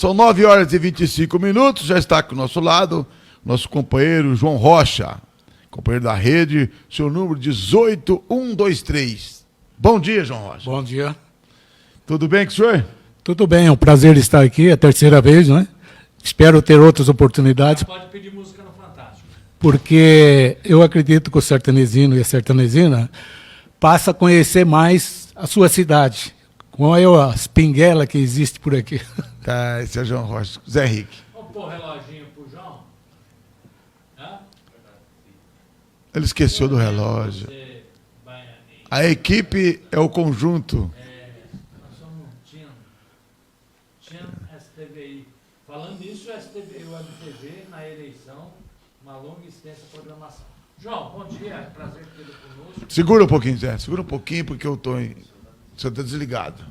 São 9 horas e 25 minutos, já está aqui ao nosso lado nosso companheiro João Rocha, companheiro da rede, seu número 18123. Bom dia, João Rocha. Bom dia. Tudo bem com o senhor? Tudo bem, é um prazer estar aqui, é a terceira vez, né? Espero ter outras oportunidades. Pode pedir música no Fantástico. Porque eu acredito que o sertanezino e a sertanezina passa a conhecer mais a sua cidade, com as pinguelas que existem por aqui. Tá, esse é o João Rocha. Zé Henrique. Vamos pôr o reloginho pro João? Hã? Ele esqueceu do relógio. Você, Baianinho. A equipe é o conjunto. Nós somos um TIM STVI. Falando nisso, o STVI, o WebTV, na eleição, uma longa e extensa programação. João, bom dia, é prazer ter você conosco. Segura um pouquinho, Zé. Segura um pouquinho, porque eu estou em... Você está desligado.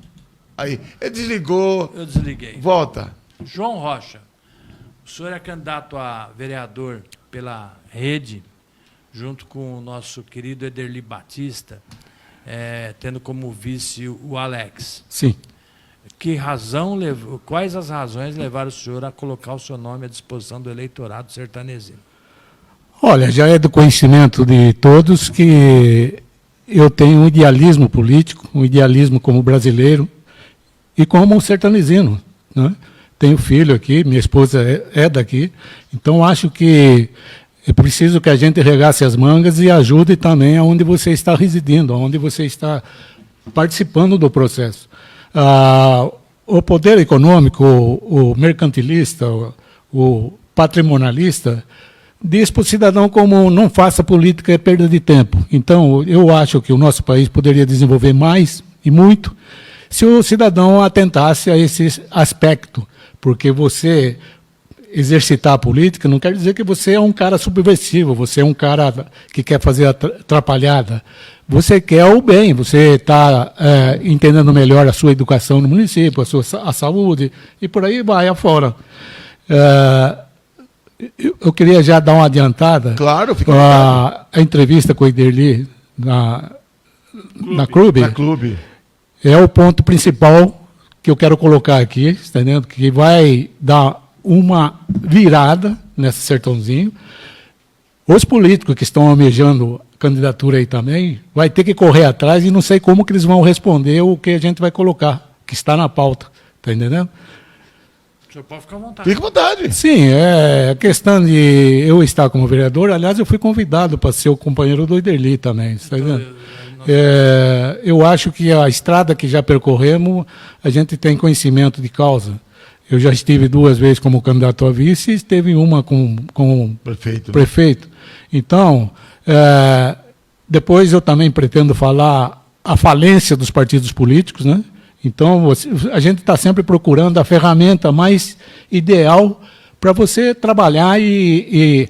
Aí, ele desligou. Eu desliguei. Volta. João Rocha, o senhor é candidato a vereador pela rede, junto com o nosso querido Ederli Batista, tendo como vice o Alex. Sim. Quais as razões levaram o senhor a colocar o seu nome à disposição do eleitorado sertanezino? Olha, já é do conhecimento de todos que eu tenho um idealismo político, um idealismo como brasileiro e como um sertanezino, né? Tenho filho aqui, minha esposa é daqui, então acho que é preciso que a gente regace as mangas e ajude também aonde você está residindo, aonde você está participando do processo. O poder econômico, o mercantilista, o patrimonialista, diz para o cidadão como não faça política é perda de tempo. Então, eu acho que o nosso país poderia desenvolver mais e muito se o cidadão atentasse a esse aspecto, porque você exercitar a política não quer dizer que você é um cara subversivo, você é um cara que quer fazer atrapalhada. Você quer o bem, você está entendendo melhor a sua educação no município, a saúde, e por aí vai afora. Eu queria já dar uma adiantada. Claro, fica a entrevista com o Ederli na Clube. Na Clube. É o ponto principal que eu quero colocar aqui, entendendo? Que vai dar uma virada nesse sertãozinho. Os políticos que estão almejando candidatura aí também, vai ter que correr atrás e não sei como que eles vão responder o que a gente vai colocar, que está na pauta, está entendendo? O senhor pode ficar à vontade. Fica à vontade. Sim, é questão de eu estar como vereador, aliás, eu fui convidado para ser o companheiro do Ederli também, está entendendo? Eu acho que a estrada que já percorremos, a gente tem conhecimento de causa. Eu já estive 2 vezes como candidato a vice e esteve uma com prefeito. Então, depois eu também pretendo falar a falência dos partidos políticos, né? Então, a gente está sempre procurando a ferramenta mais ideal para você trabalhar e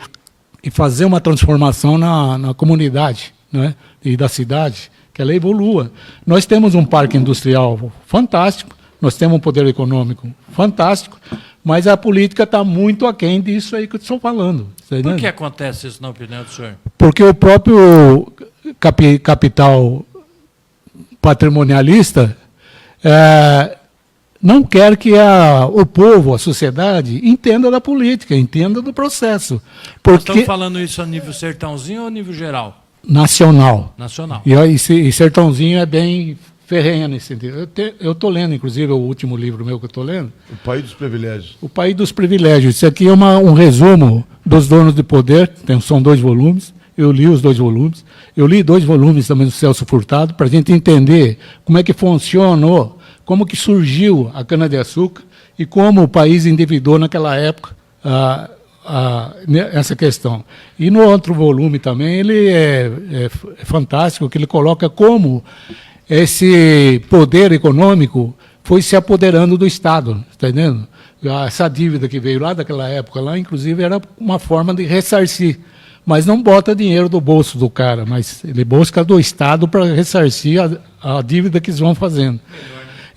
fazer uma transformação na comunidade, né? E da cidade, que ela evolua. Nós temos um parque industrial fantástico, nós temos um poder econômico fantástico, mas a política está muito aquém disso aí que eu estou falando. Por que acontece isso, na opinião do senhor? Porque o próprio capital patrimonialista não quer que o povo, a sociedade, entenda da política, entenda do processo. Nós estamos falando isso a nível sertãozinho ou a nível geral? Nacional. Nacional. E sertãozinho é bem ferrenha nesse sentido. Eu estou lendo, inclusive, o último livro meu que eu estou lendo. O País dos Privilégios. O País dos Privilégios. Isso aqui é um resumo dos donos de poder, são 2 volumes. Eu li os 2 volumes. Eu li 2 volumes também do Celso Furtado, para a gente entender como é que funcionou, como que surgiu a cana-de-açúcar e como o país endividou naquela época essa questão. E no outro volume também, ele é fantástico, que ele coloca como esse poder econômico foi se apoderando do Estado, está entendendo? Essa dívida que veio lá daquela época, lá, inclusive, era uma forma de ressarcir. Mas não bota dinheiro do bolso do cara, mas ele busca do Estado para ressarcir a dívida que eles vão fazendo.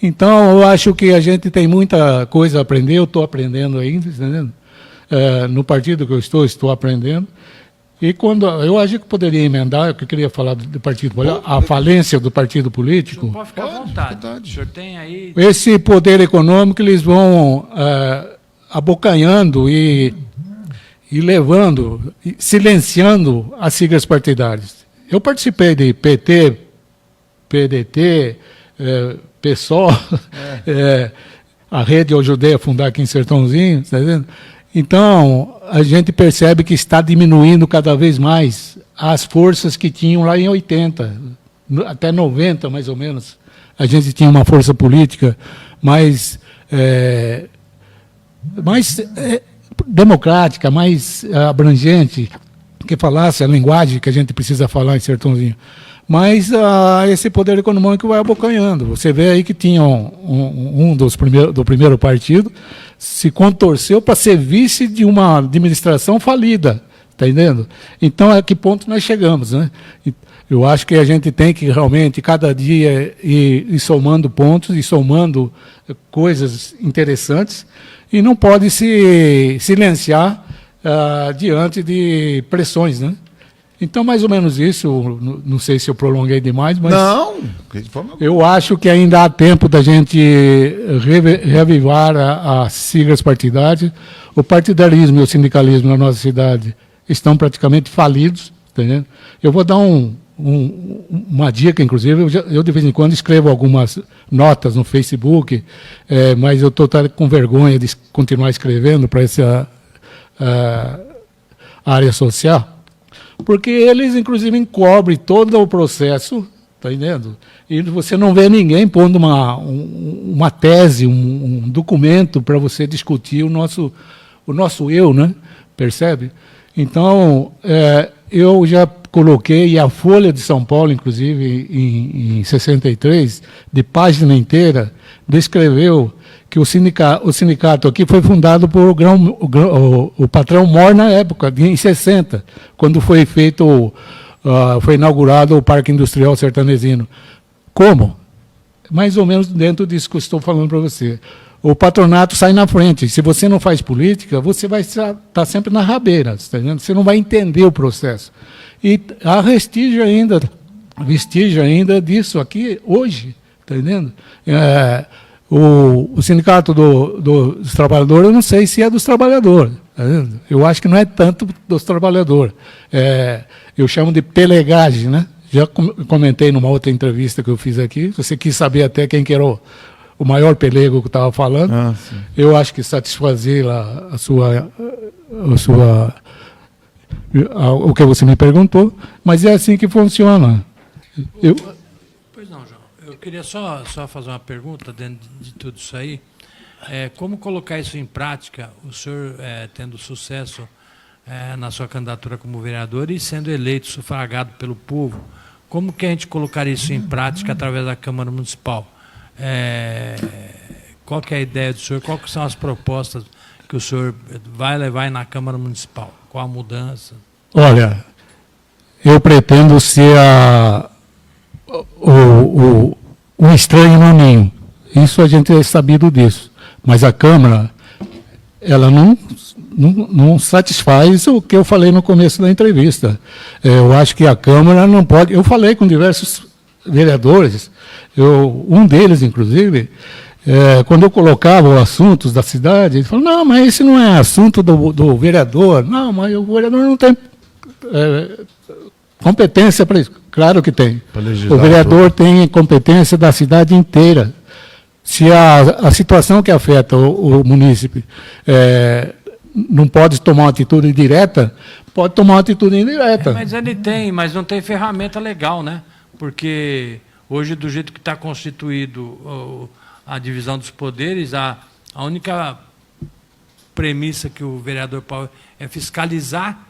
Então, eu acho que a gente tem muita coisa a aprender, eu estou aprendendo ainda, entendendo? No partido que eu estou aprendendo. E quando eu acho que poderia emendar, o que eu queria falar do partido político, a falência do partido político. Pode ficar à vontade. O senhor tem aí. Esse poder econômico, eles vão abocanhando e levando, silenciando as siglas partidárias. Eu participei de PT, PDT, PSOL, a rede eu ajudei a fundar aqui em Sertãozinho, tá vendo? Então, a gente percebe que está diminuindo cada vez mais as forças que tinham lá em 80, até 90, mais ou menos. A gente tinha uma força política mais democrática, mais abrangente, que falasse a linguagem que a gente precisa falar em Sertãozinho. Mas esse poder econômico vai abocanhando. Você vê aí que tinha do primeiro partido, se contorceu para ser vice de uma administração falida, está entendendo? Então, a que ponto nós chegamos, né? Eu acho que a gente tem que realmente, cada dia, ir somando pontos e somando coisas interessantes, e não pode se silenciar diante de pressões, né? Então, mais ou menos isso, não sei se eu prolonguei demais, mas Não! Eu acho que ainda há tempo da gente reavivar as siglas partidárias. O partidarismo e o sindicalismo na nossa cidade estão praticamente falidos, entendeu? Eu vou dar uma dica, inclusive, eu de vez em quando escrevo algumas notas no Facebook, mas eu estou com vergonha de continuar escrevendo para essa área social, porque eles, inclusive, encobrem todo o processo, está entendendo? E você não vê ninguém pondo uma tese, um documento para você discutir o nosso eu, né? Percebe? Então, eu já coloquei, e a Folha de São Paulo, inclusive, em 63, de página inteira, descreveu que o sindicato aqui foi fundado por o patrão Mor na época, em 60, quando foi foi inaugurado o Parque Industrial Sertanezino. Como? Mais ou menos dentro disso que eu estou falando para você. O patronato sai na frente. Se você não faz política, você vai estar sempre na rabeira, tá entendendo? Você não vai entender o processo. E há vestígio ainda disso aqui hoje, está entendendo? O sindicato dos trabalhadores, eu não sei se é dos trabalhadores. Tá vendo? Eu acho que não é tanto dos trabalhadores. Eu chamo de pelegagem, né? Já comentei numa outra entrevista que eu fiz aqui. Você quis saber até quem que era o maior pelego que eu estava falando. Eu acho que satisfazer o que você me perguntou, mas é assim que funciona. Pois não, João. Eu queria só fazer uma pergunta dentro de tudo isso aí. Como colocar isso em prática, o senhor tendo sucesso na sua candidatura como vereador e sendo eleito, sufragado pelo povo, como que a gente colocaria isso em prática através da Câmara Municipal? Qual que é a ideia do senhor? Quais são as propostas que o senhor vai levar na Câmara Municipal? Qual a mudança? Olha, eu pretendo ser um estranho no ninho. Isso a gente é sabido disso. Mas a Câmara, ela não satisfaz o que eu falei no começo da entrevista. Eu acho que a Câmara não pode... Eu falei com diversos vereadores, um deles, inclusive, quando eu colocava os assuntos da cidade, ele falou, não, mas esse não é assunto do vereador. Não, mas o vereador não tem competência para isso. Claro que tem. O vereador tem competência da cidade inteira. Se a situação que afeta o munícipe não pode tomar uma atitude direta, pode tomar uma atitude indireta. Mas ele tem, mas não tem ferramenta legal, né? Porque hoje, do jeito que está constituído a divisão dos poderes, a única premissa que o vereador Paulo é fiscalizar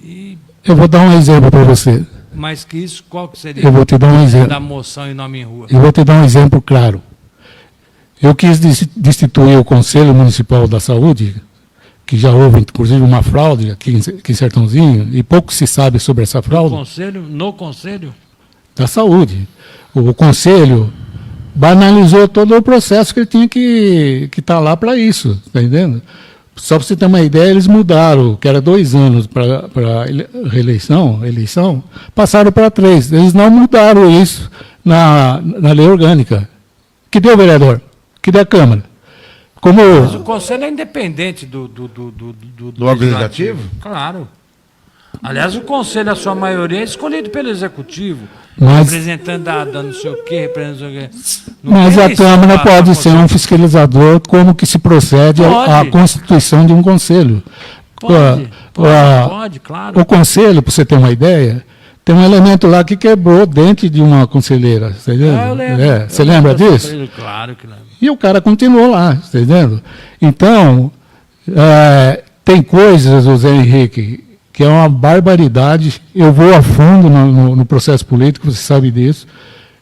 e... Eu vou dar um exemplo para você. Mas que isso, qual que seria? Eu vou te dar um exemplo. Da moção e nome em rua. Eu vou te dar um exemplo claro. Eu quis destituir o Conselho Municipal da Saúde, que já houve, inclusive, uma fraude aqui em Sertãozinho, e pouco se sabe sobre essa fraude. No Conselho? Da Saúde. O Conselho banalizou todo o processo que ele tinha que estar lá para isso, está entendendo? Só para você ter uma ideia, eles mudaram, que era 2 anos para eleição, passaram para 3. Eles não mudaram isso na lei orgânica. Que deu vereador? Que deu a Câmara? Mas o Conselho é independente do órgão legislativo? Claro. Aliás, o Conselho, a sua maioria, é escolhido pelo Executivo. Mas- Representando da não sei o quê, representando não sei o quê. Não Mas tem a eleição Câmara pra- pode pra ser Conselho. um fiscalizador, como que se procede à Pode. constituição de um conselho. Pode, Ah, pode, claro. O conselho, para você ter uma ideia, tem um elemento lá que quebrou dente de uma conselheira. Você Eu lembro. Você lembra disso? Claro que lembro. E o cara continuou lá, tá entendendo? Então, tem coisas, José Henrique, que é uma barbaridade. Eu vou a fundo no processo político, você sabe disso.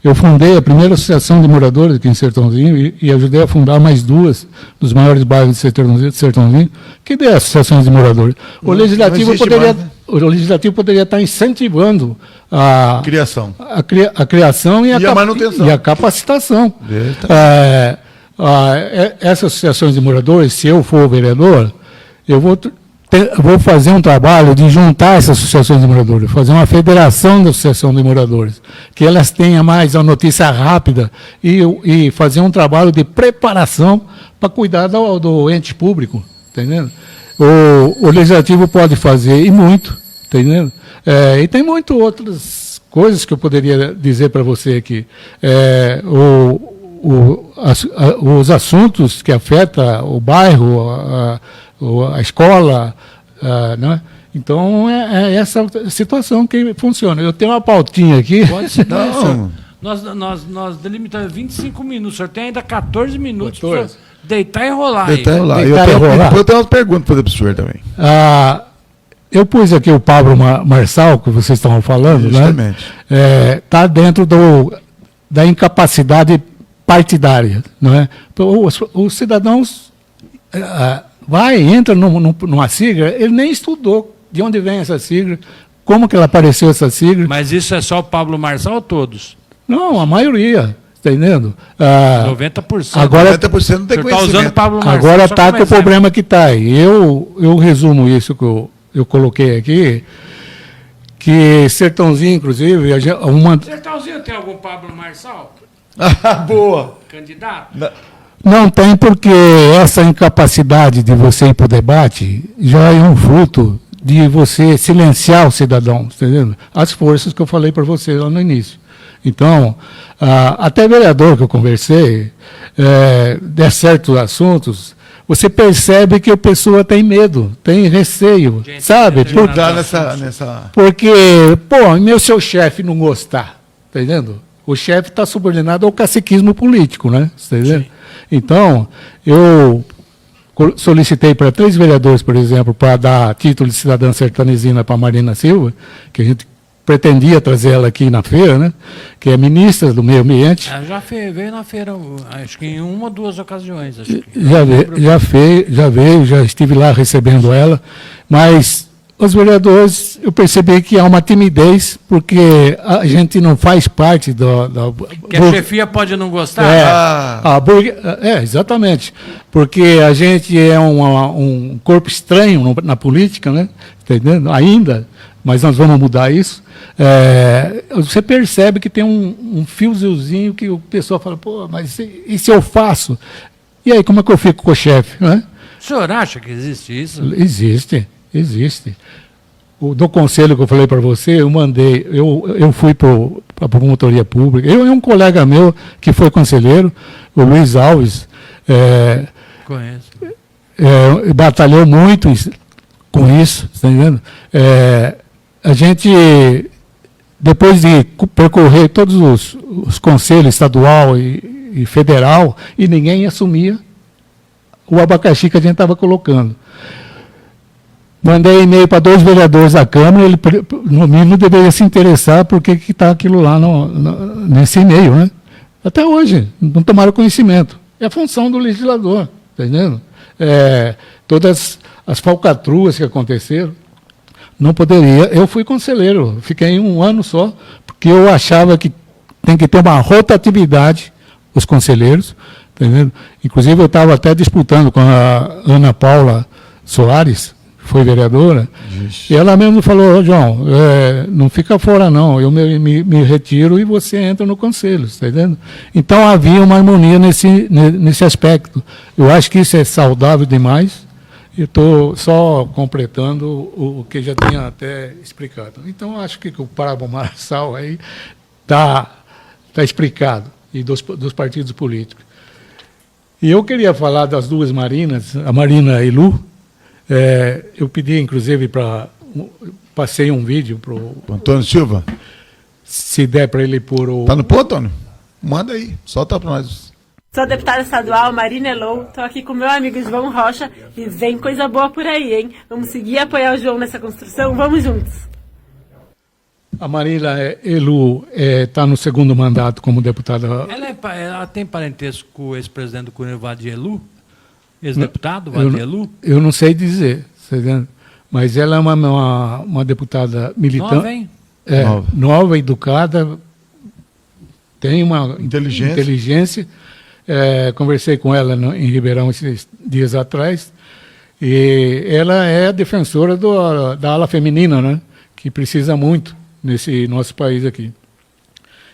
Eu fundei a primeira associação de moradores aqui em Sertãozinho e ajudei a fundar mais 2 dos maiores bairros de Sertãozinho, que dê associações de moradores. O Legislativo existe poderia, mais, né? o Legislativo poderia estar incentivando Criação. a criação e E a manutenção. e a capacitação. Eita. Essas associações de moradores, se eu for vereador, eu vou fazer um trabalho de juntar essas associações de moradores, fazer uma federação de associação de moradores, que elas tenham mais a notícia rápida e fazer um trabalho de preparação para cuidar do ente público, entendendo? O Legislativo pode fazer, e muito, entendendo? E tem muito outras coisas que eu poderia dizer para você aqui. Os assuntos que afetam o bairro, a escola, né? Então, é essa situação que funciona. Eu tenho uma pautinha aqui. Pode ser. Não. Nós delimitamos 25 minutos. O senhor tem ainda 14 minutos 14. para deitar e rolar. aí. Deitar e rolar. Deitar e rolar. Depois eu tenho umas perguntas para fazer para o senhor também. Eu pus aqui o Pablo Marçal, que vocês estavam falando, né? Justamente. Está dentro da incapacidade partidária, não é? Os cidadãos entra numa sigla, ele nem estudou de onde vem essa sigla, como que ela apareceu essa sigla. Mas isso é só o Pablo Marçal ou todos? Não, a maioria, está entendendo? 90%. Agora- 90% não tem o senhor está conhecimento. usando Pablo Marçal. Agora só está como com o exemplo. problema que está aí. Eu resumo isso que eu coloquei aqui, que Sertãozinho, inclusive, Sertãozinho tem algum Pablo Marçal? Boa. Candidato? Não tem, porque essa incapacidade de você ir para o debate já é um fruto de você silenciar o cidadão, entendeu? As forças que eu falei para você lá no início. Então, até vereador que eu conversei, de certos assuntos, você percebe que a pessoa tem medo, tem receio, Gente, sabe? determinado. Tá nessa... Porque, meu seu chefe não gostar, tá entendendo? O chefe está subordinado ao caciquismo político, né? Tá entendendo? Então, eu solicitei para 3 vereadores, por exemplo, para dar título de cidadã sertanezina para a Marina Silva, que a gente pretendia trazer ela aqui na feira, né? Que é ministra do Meio Ambiente. Ela veio na feira, acho que em 1 ou 2 ocasiões. Acho que. Já veio, já estive lá recebendo ela, mas os vereadores, eu percebi que há uma timidez, porque a gente não faz parte Que a chefia pode não gostar? Exatamente. Porque a gente é um corpo estranho na política, né? Entendendo? Ainda, mas nós vamos mudar isso. Você percebe que tem um fiozinho que o pessoal fala, pô, mas e se eu faço? E aí, como é que eu fico com o chefe? Né? O senhor acha que existe isso? Existe. Do conselho que eu falei para você, eu fui para a promotoria pública. Eu e um colega meu que foi conselheiro, o Luiz Alves, Conheço. batalhou muito com isso, está entendendo? A gente, depois de percorrer todos os conselhos estadual e federal, e ninguém assumia o abacaxi que a gente estava colocando. Mandei e-mail para 2 vereadores da Câmara, ele, no mínimo, deveria se interessar por que está aquilo lá nesse e-mail, né? Até hoje, não tomaram conhecimento. É a função do legislador, está entendendo? Todas as falcatruas que aconteceram, não poderia. Eu fui conselheiro, fiquei 1 ano só, porque eu achava que tem que ter uma rotatividade, os conselheiros, tá entendendo? Inclusive eu estava até disputando com a Ana Paula Soares, foi vereadora, Ixi. e ela mesmo falou, João, não fica fora não, eu me retiro e você entra no conselho, está entendendo? Então havia uma harmonia nesse aspecto. Eu acho que isso é saudável demais, e estou só completando o que já tinha até explicado. Então acho que o Parabo Marçal aí está explicado, e dos partidos políticos. E eu queria falar das duas marinas, a Marina Elu. Eu pedi, inclusive, passei um vídeo para o Antônio Silva. Se der para ele pôr o... Tá no ponto, Antônio? Manda aí, solta para nós. Sou deputada estadual Marina Elou, estou aqui com meu amigo João Rocha e vem coisa boa por aí, hein? Vamos seguir e apoiar o João nessa construção? Vamos juntos! A Marina Elu está no segundo mandato como deputada. Ela tem parentesco com o ex-presidente do Cunha, Vadi Elu? Ex-deputado, Vadi Elu? Eu não sei dizer, tá vendo? Mas ela é uma deputada militante. Nova, hein? Nova, educada, tem uma Inteligência. Conversei com ela em Ribeirão esses dias atrás, e ela é a defensora da ala feminina, né? Que precisa muito nesse nosso país aqui.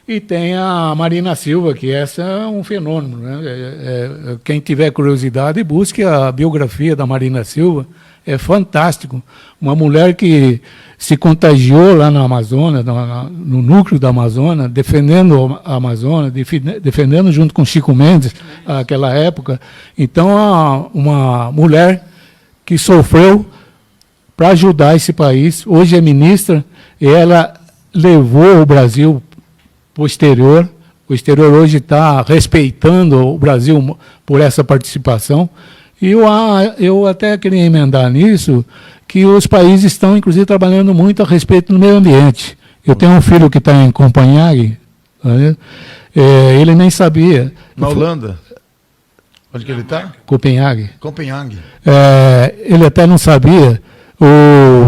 E tem a Marina Silva, que essa é um fenômeno, né? Quem tiver curiosidade, busque a biografia da Marina Silva, é fantástico. Uma mulher que se contagiou lá na Amazônia, no núcleo da Amazônia, defendendo a Amazônia, defendendo junto com Chico Mendes, aquela época. Então, uma mulher que sofreu para ajudar esse país, hoje é ministra, e ela levou o Brasil para o exterior. O exterior hoje está respeitando o Brasil por essa participação. E eu até queria emendar nisso, que os países estão, inclusive, trabalhando muito a respeito do meio ambiente. Eu tenho um filho que está em Copenhague, ele nem sabia. Na Holanda? Onde que ele está? Copenhague. Copenhague. Ele até não sabia,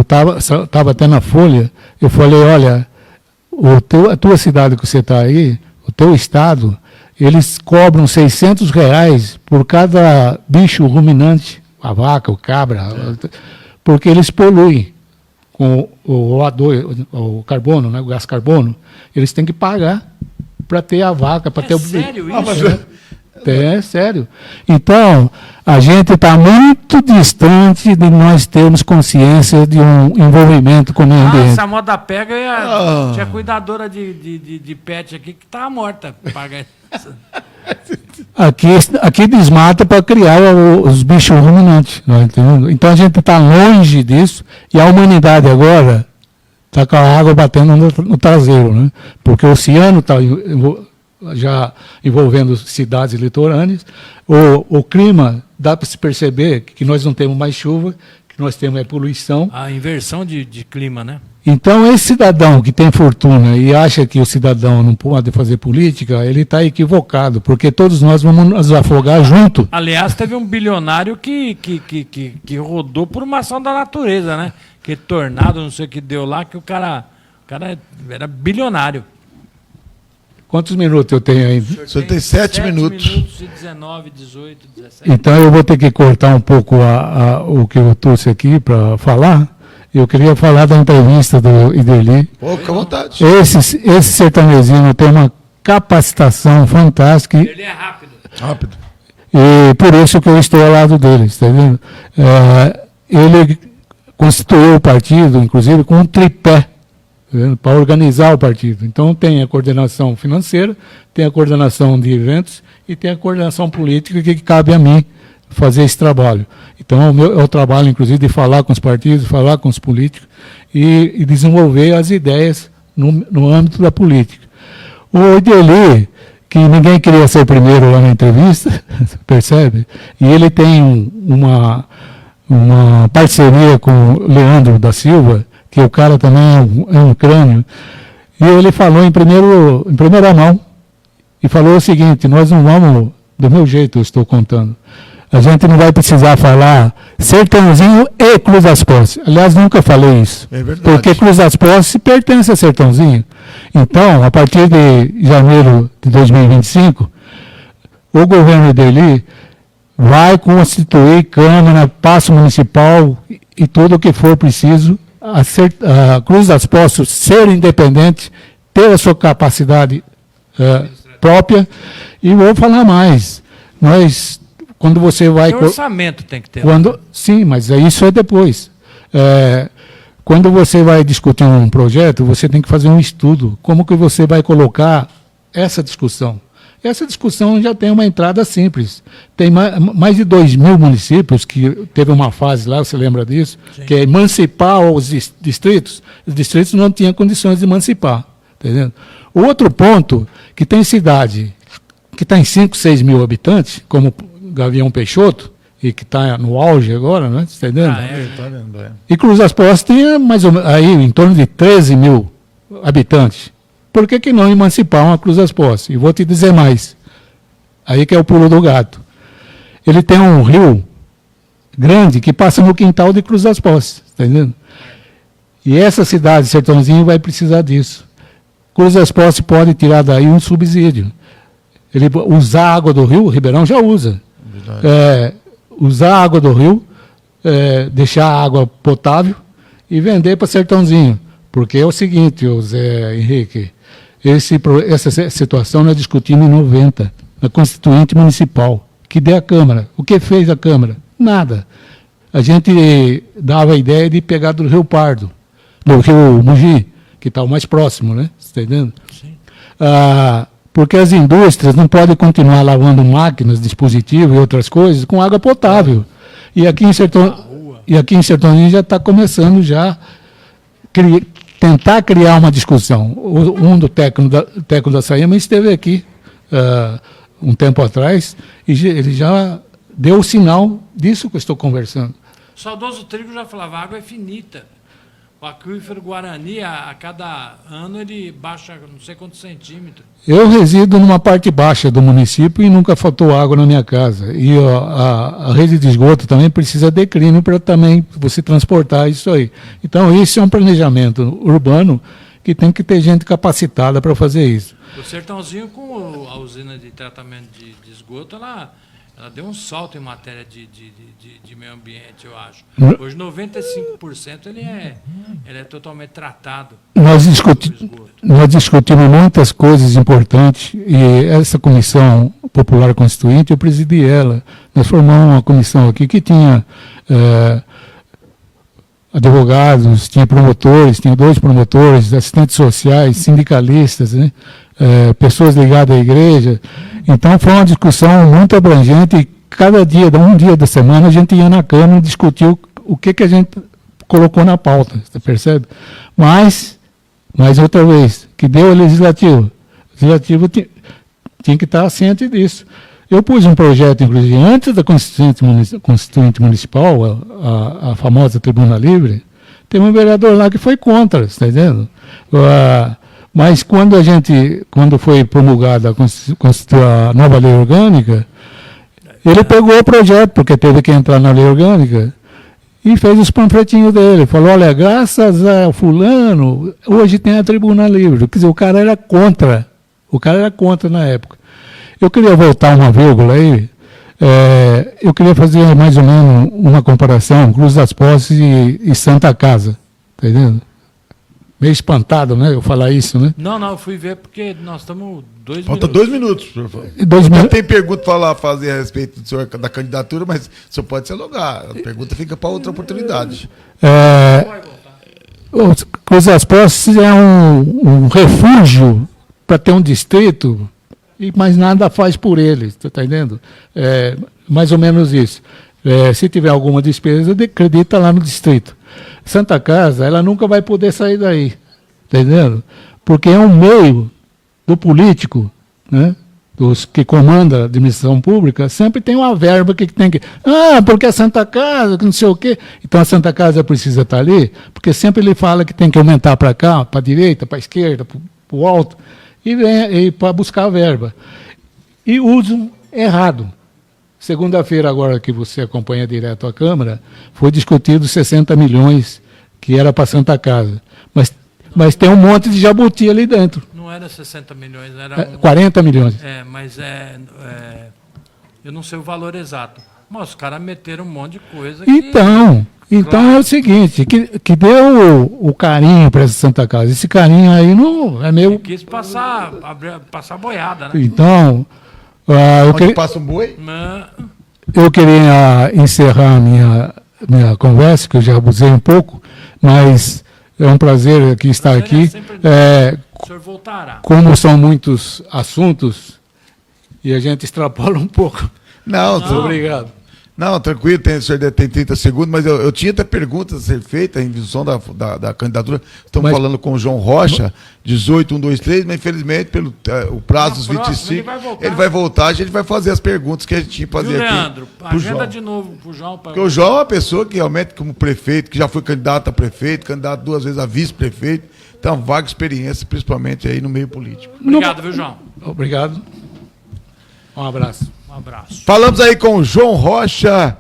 estava até na Folha, eu falei, olha, a tua cidade que você está aí, o teu estado, eles cobram R$600 por cada bicho ruminante, a vaca, o cabra, porque eles poluem com o O2, o carbono, né, o gás carbono. Eles têm que pagar para ter a vaca, para ter sério o... isso? É sério. Então, a gente está muito distante de nós termos consciência de um envolvimento com o meio ambiente. Essa moda pega, tinha cuidadora de pet aqui que estava morta. Paga essa. Aqui desmata para criar os bichos ruminantes. Então a gente está longe disso, e a humanidade agora está com a água batendo no traseiro, né? Porque o oceano está já envolvendo cidades litorâneas. O clima, dá para se perceber que nós não temos mais chuva, que nós temos poluição. A inversão de clima, né? Então, esse cidadão que tem fortuna e acha que o cidadão não pode fazer política, ele está equivocado, porque todos nós vamos nos afogar junto. Aliás, teve um bilionário que rodou por uma ação da natureza, né? Que tornado, não sei o que deu lá, que o cara era bilionário. Quantos minutos eu tenho ainda? O senhor tem 7 minutos. 7 minutos e 19, 18, 17. Então, eu vou ter que cortar um pouco o que eu trouxe aqui para falar. Eu queria falar da entrevista do Iderli. Pô, fica à vontade. Esse sertanezinho tem uma capacitação fantástica. Ele é rápido. Rápido. E por isso que eu estou ao lado dele, está vendo? Ele constituiu o partido, inclusive, com um tripé, para organizar o partido. Então, tem a coordenação financeira, tem a coordenação de eventos e tem a coordenação política que cabe a mim fazer esse trabalho. Então, é o trabalho, inclusive, de falar com os partidos, falar com os políticos e desenvolver as ideias no âmbito da política. O Iderli, que ninguém queria ser o primeiro lá na entrevista, percebe? E ele tem uma parceria com o Leandro da Silva, que o cara também é um crânio, e ele falou em primeira mão, e falou o seguinte: nós não vamos, do meu jeito eu estou contando, a gente não vai precisar falar Sertãozinho e Cruz das Posses. Aliás, nunca falei isso. É verdade. Porque Cruz das Posses pertence a Sertãozinho. Então, a partir de janeiro de 2025, o governo Iderli vai constituir Câmara, Paço Municipal e tudo o que for preciso, a Cruz das Poças ser independente, ter a sua capacidade própria. E vou falar mais. Nós, quando você vai... O orçamento tem que ter. Sim, mas isso é depois. Quando você vai discutir um projeto, você tem que fazer um estudo. Como que você vai colocar essa discussão? Essa discussão já tem uma entrada simples. Tem mais de 2.000 municípios, que teve uma fase lá, você lembra disso? Sim. Que é emancipar os distritos. Os distritos não tinham condições de emancipar. Entendeu? O outro ponto, que tem cidade que tem 5, 6 mil habitantes, como Gavião Peixoto, e que está no auge agora, né? Está entendendo? E Cruz das Poças tem mais ou menos, aí, em torno de 13 mil habitantes. Por que não emancipar uma Cruz das Poças? E vou te dizer mais. Aí que é o pulo do gato. Ele tem um rio grande que passa no quintal de Cruz das Poças, está entendendo? E essa cidade, Sertãozinho, vai precisar disso. Cruz das Poças pode tirar daí um subsídio. Ele usar a água do rio, o Ribeirão já usa. Usar a água do rio, deixar a água potável e vender para Sertãozinho. Porque é o seguinte, Zé Henrique, essa situação nós discutimos em 90, na Constituinte Municipal, que deu a Câmara. O que fez a Câmara? Nada. A gente dava a ideia de pegar do Rio Pardo, do Rio Mogi, que está o mais próximo, né? Você está entendendo? Sim. Porque as indústrias não podem continuar lavando máquinas, dispositivos e outras coisas com água potável. E aqui em Sertãozinho já está começando já tentar criar uma discussão. Um do técnico da Saema esteve aqui um tempo atrás e ele já deu o sinal disso que eu estou conversando. O saudoso Trigo já falava, a água é finita. O aquífero Guarani, a cada ano, ele baixa não sei quantos centímetros. Eu resido numa parte baixa do município e nunca faltou água na minha casa. E a rede de esgoto também precisa de declínio para também você transportar isso aí. Então, isso é um planejamento urbano que tem que ter gente capacitada para fazer isso. O Sertãozinho, com a usina de tratamento de esgoto, ela deu um salto em matéria de meio ambiente, eu acho. Hoje, 95% ele é totalmente tratado. Nós discutimos muitas coisas importantes e essa Comissão Popular Constituinte, eu presidi ela. Nós formamos uma comissão aqui que tinha advogados, tinha promotores, tinha 2 promotores, assistentes sociais, sindicalistas, né? Pessoas ligadas à igreja. Então, foi uma discussão muito abrangente e cada dia, um dia da semana, a gente ia na Câmara e discutia o que a gente colocou na pauta, você percebe? Mas outra vez, que deu o Legislativo. O Legislativo tinha que estar ciente disso. Eu pus um projeto, inclusive, antes da Constituinte Municipal, a famosa Tribuna Livre, tem um vereador lá que foi contra, está entendendo? Mas quando foi promulgada a nova lei orgânica, ele pegou o projeto, porque teve que entrar na lei orgânica, e fez os panfletinhos dele. Falou, olha, graças a fulano, hoje tem a Tribuna Livre. Quer dizer, o cara era contra. O cara era contra na época. Eu queria voltar uma vírgula aí. Eu queria fazer mais ou menos uma comparação, Cruz das Poças e Santa Casa. Está entendendo? Meio espantado, né? Eu falar isso, né? Não, eu fui ver porque nós estamos 2 minutos. Falta 2 minutos, professor. Já tem pergunta para fazer a respeito do senhor, da candidatura, mas o senhor pode se alugar. A pergunta fica para outra oportunidade. Cruz das Poças é um refúgio para ter um distrito, e mais nada faz por ele, está entendendo? Mais ou menos isso. Se tiver alguma despesa, acredita lá no distrito. Santa Casa, ela nunca vai poder sair daí, está entendendo? Porque é um meio do político, né, dos que comanda a administração pública, sempre tem uma verba que tem que... porque a Santa Casa, que não sei o quê. Então a Santa Casa precisa estar ali, porque sempre ele fala que tem que aumentar para cá, para a direita, para a esquerda, para o alto, e para buscar a verba. E usam errado. Segunda-feira, agora que você acompanha direto a Câmara, foi discutido 60 milhões que era para Santa Casa. Mas tem um monte de jabuti ali dentro. Não era 60 milhões, era... 40 milhões. Mas Eu não sei o valor exato. Mas os caras meteram um monte de coisa. Então é o seguinte, que deu o carinho para essa Santa Casa. Esse carinho aí não é meio... Quis passar boiada, né? Então, Onde passa um boi? eu queria encerrar minha conversa, que eu já abusei um pouco, mas é um prazer aqui estar aqui. O senhor voltará. Como são muitos assuntos, e a gente extrapola um pouco. Não. Obrigado. Não, tranquilo, o senhor tem 30 segundos, mas eu tinha até perguntas a ser feitas em função da candidatura. Estamos falando com o João Rocha, 18.123, mas infelizmente, pelo o prazo dos 25, ele vai voltar, a gente vai fazer as perguntas que a gente tinha que fazer aqui. Leandro, agenda de novo para o João. Porque o João é uma pessoa que realmente, como prefeito, que já foi candidato a prefeito, candidato 2 vezes a vice-prefeito, então, vaga experiência, principalmente aí no meio político. Obrigado, viu, João? Obrigado. Um abraço. Um abraço. Falamos aí com o João Rocha,